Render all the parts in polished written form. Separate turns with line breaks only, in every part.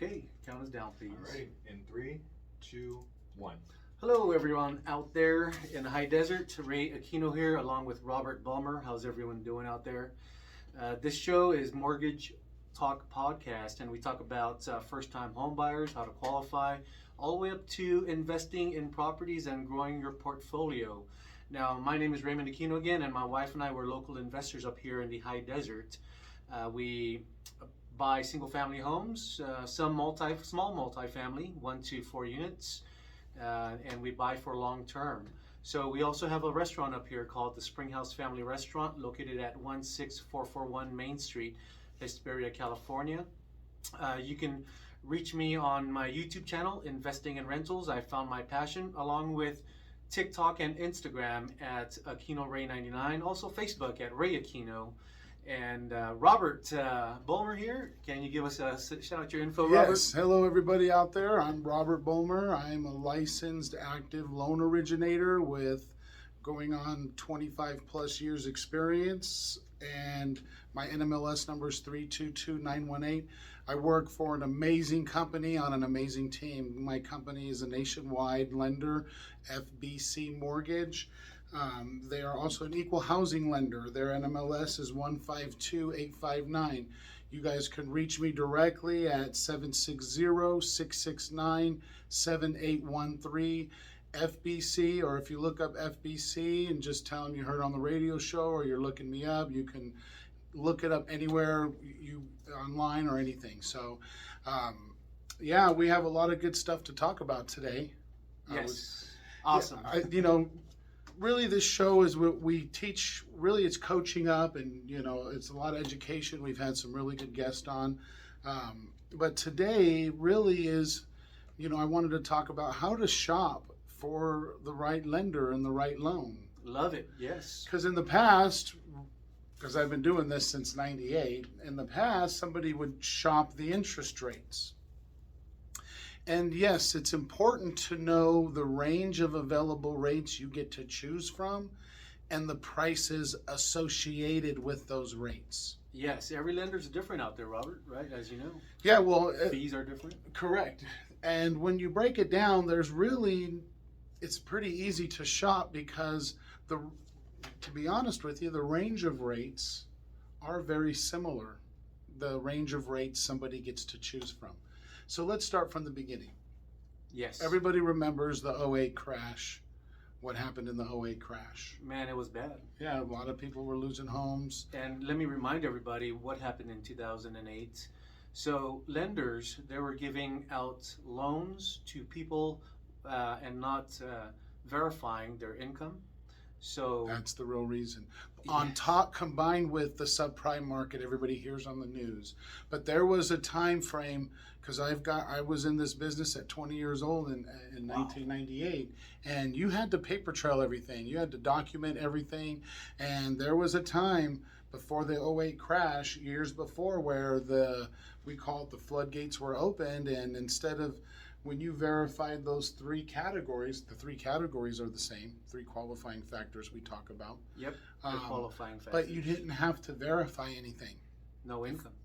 Okay, count us down, please.
All right, in 3, 2, 1.
Hello, everyone out there in the high desert. Ray Aquino here, along with Robert Bulmer. How's everyone doing out there? This show is Mortgage Talk Podcast, and we talk about first-time home buyers, how to qualify, all the way up to investing in properties and growing your portfolio. Now, my name is Raymond Aquino again, and my wife and I were local investors up here in the high desert. We buy single-family homes, some small multifamily, 1 to 4 units, and we buy for long-term. So we also have a restaurant up here called the Springhouse Family Restaurant, located at 16441 Main Street, Hesperia, California. You can reach me on my YouTube channel, Investing in Rentals. I found my passion, along with TikTok and Instagram at AquinoRay99, also Facebook at Ray Aquino. And Robert Bulmer here. Can you give us shout out your info, Robert?
Yes. Hello, everybody out there. I'm Robert Bulmer. I'm a licensed active loan originator with going on 25 plus years experience, and my NMLS number is 322918. I work for an amazing company on an amazing team. My company is a nationwide lender, FBC Mortgage. They are also an equal housing lender. Their NMLS is 152859. You guys can reach me directly at 760-669-7813 FBC, or if you look up FBC and just tell them you heard on the radio show or you're looking me up, you can look it up anywhere you online or anything. So yeah, we have a lot of good stuff to talk about today.
Yes. Awesome.
Really, this show is what we teach. Really, it's coaching up, and it's a lot of education. We've had some really good guests on, but today really is, I wanted to talk about how to shop for the right lender and the right loan.
Love it. Yes.
Because in the past, because I've been doing this since '98, in the past somebody would shop the interest rates. And yes, it's important to know the range of available rates you get to choose from and the prices associated with those rates.
Yes, every lender's different out there, Robert, right? As you know.
Yeah, well,
fees are different.
Correct. And when you break it down, it's pretty easy to shop because to be honest with you, the range of rates are very similar. The range of rates somebody gets to choose from. So let's start from the beginning.
Yes.
Everybody remembers the '08 crash. What happened in the '08 crash?
Man, it was bad.
Yeah, a lot of people were losing homes.
And let me remind everybody what happened in 2008. So lenders, they were giving out loans to people and not verifying their income. So
that's the real reason. On top, combined with the subprime market, everybody hears on the news. But there was a time frame, because I was in this business at 20 years old in 1998, and you had to paper trail everything. You had to document everything, and there was a time before the '08 crash, years before, where we call it the floodgates were opened, and instead of when you verified those 3 categories, the 3 categories are the same, 3 qualifying factors we talk about.
Yep, qualifying factors.
But you didn't have to verify anything.
No income.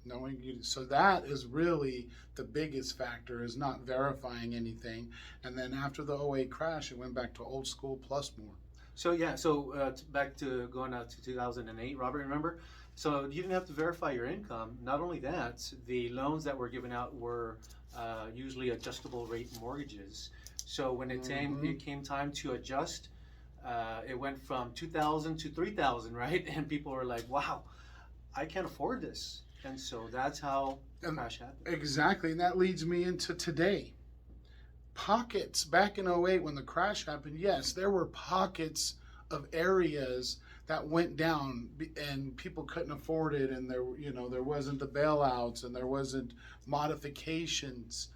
So that is really the biggest factor, is not verifying anything. And then after the '08 crash, it went back to old school plus more.
So back to going out to 2008, Robert, remember? So you didn't have to verify your income. Not only that, the loans that were given out were usually adjustable rate mortgages. So when it came time to adjust, it went from $2,000 to $3,000, right? And people were like, "Wow, I can't afford this." And so that's how the crash happened.
Exactly, and that leads me into today. Pockets back in '08 when the crash happened. Yes, there were pockets of areas that went down and people couldn't afford it, and there wasn't the bailouts and there wasn't modifications,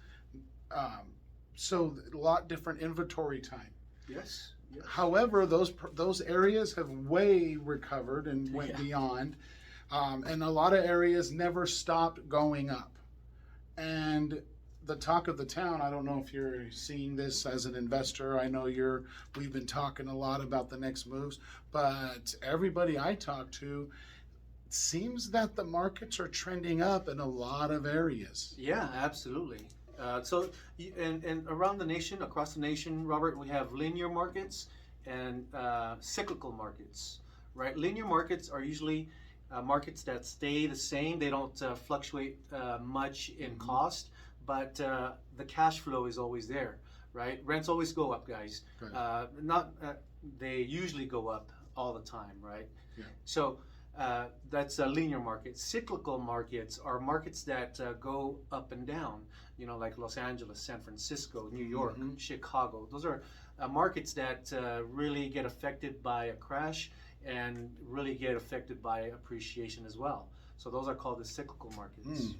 so a lot different inventory time.
Yes.
However, those areas have way recovered and went beyond, and a lot of areas never stopped going up. And the talk of the town, I don't know if you're seeing this as an investor. I know we've been talking a lot about the next moves, but everybody I talk to, seems that the markets are trending up in a lot of areas.
Yeah, absolutely. And around the nation, across the nation, Robert, we have linear markets and cyclical markets, right? Linear markets are usually markets that stay the same. They don't fluctuate much in cost, but the cash flow is always there, right? Rents always go up, guys.
Right.
Not They usually go up all the time, right?
Yeah.
So that's a linear market. Cyclical markets are markets that go up and down. You know, like Los Angeles, San Francisco, New York, Chicago. Those are markets that really get affected by a crash and really get affected by appreciation as well. So those are called the cyclical markets.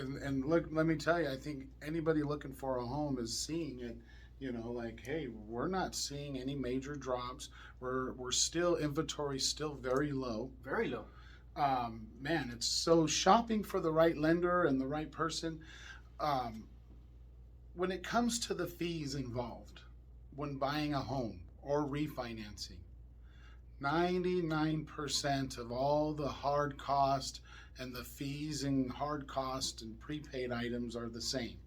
And look, let me tell you, I think anybody looking for a home is seeing it. You know, like, hey, we're not seeing any major drops. We're still, inventory still very low.
Very low.
Man, it's so shopping for the right lender and the right person. When it comes to the fees involved when buying a home or refinancing, 99% of all the hard cost and the fees and hard cost and prepaid items are the same.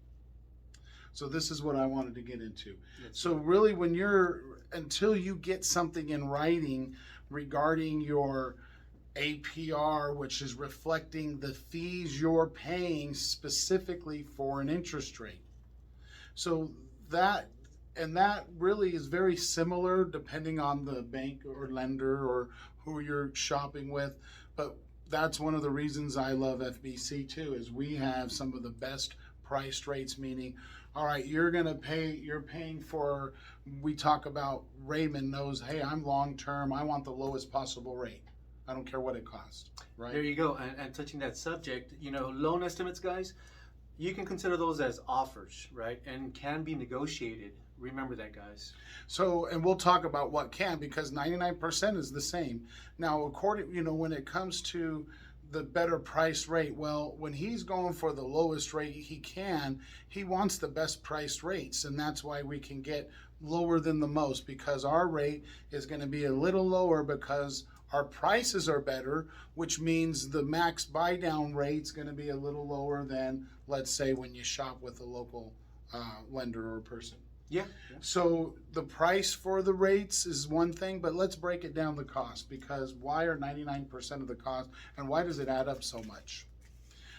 So this is what I wanted to get into. So really, until you get something in writing regarding your APR, which is reflecting the fees you're paying specifically for an interest rate. So that really is very similar depending on the bank or lender or who you're shopping with. But that's one of the reasons I love FBC too, is we have some of the best priced rates, meaning, all right, you're paying for, we talk about, Raymond knows, hey, I'm long-term, I want the lowest possible rate. I don't care what it costs, right?
There you go. And touching that subject, you know, loan estimates, guys, you can consider those as offers, right? And can be negotiated. Remember that, guys.
So, and we'll talk about what can, because 99% is the same. Now, when it comes to the better price rate, well, when he's going for the lowest rate he wants the best price rates, and that's why we can get lower than the most, because our rate is going to be a little lower because our prices are better, which means the max buy down rate's going to be a little lower than, let's say, when you shop with a local lender or person.
Yeah.
So the price for the rates is one thing, but let's break it down the cost, because why are 99% of the cost, and why does it add up so much?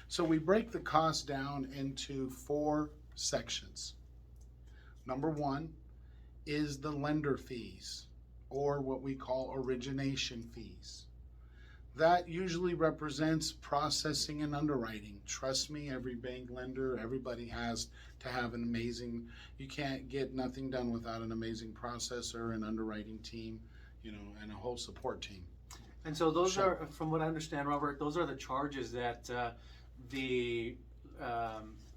So we break the cost down into 4 sections. Number 1 is the lender fees, or what we call origination fees. That usually represents processing and underwriting. Trust me, every bank lender, everybody has to have an amazing, you can't get nothing done without an amazing processor and underwriting team, you know, and a whole support team.
And so those are, from what I understand, Robert, those are the charges that the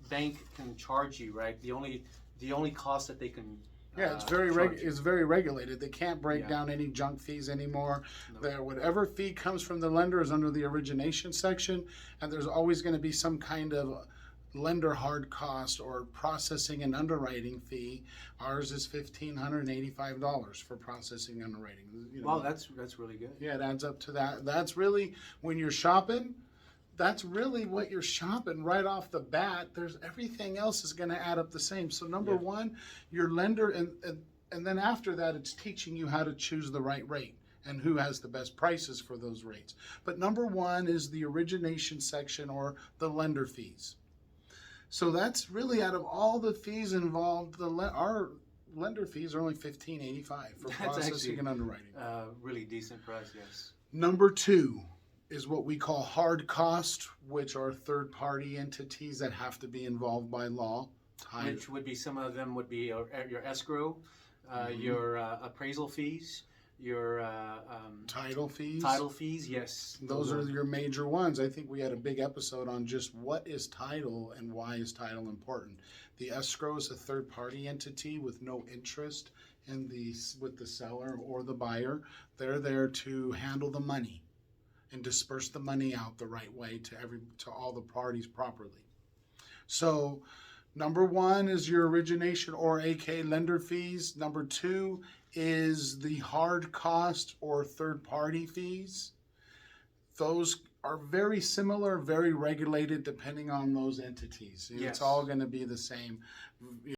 bank can charge you, right? The only cost that they can
Yeah, it's very regulated. They can't break down any junk fees anymore. No. Whatever fee comes from the lender is under the origination section, and there's always going to be some kind of lender hard cost or processing and underwriting fee. Ours is $1,585 for processing and underwriting. You know,
wow, that's really good.
Yeah, it adds up to that. That's really, when you're shopping, that's really what you're shopping right off the bat. There's everything else is going to add up the same. So number 1, your lender, and then after that, it's teaching you how to choose the right rate and who has the best prices for those rates. But number 1 is the origination section, or the lender fees. So that's really, out of all the fees involved, our lender fees are only $1,585 for processing and underwriting.
Really decent price, yes.
Number 2 is what we call hard cost, which are third-party entities that have to be involved by law.
Which would be, some of them would be your escrow, your appraisal fees, your
title fees.
Title fees, yes.
Those are your major ones. I think we had a big episode on just what is title and why is title important. The escrow is a third-party entity with no interest with the seller or the buyer. They're there to handle the money and disperse the money out the right way to all the parties properly. So number 1 is your origination, or AK lender fees. Number 2 is the hard cost or third party fees. Those are very similar, very regulated depending on those entities.
Yes.
It's all going to be the same.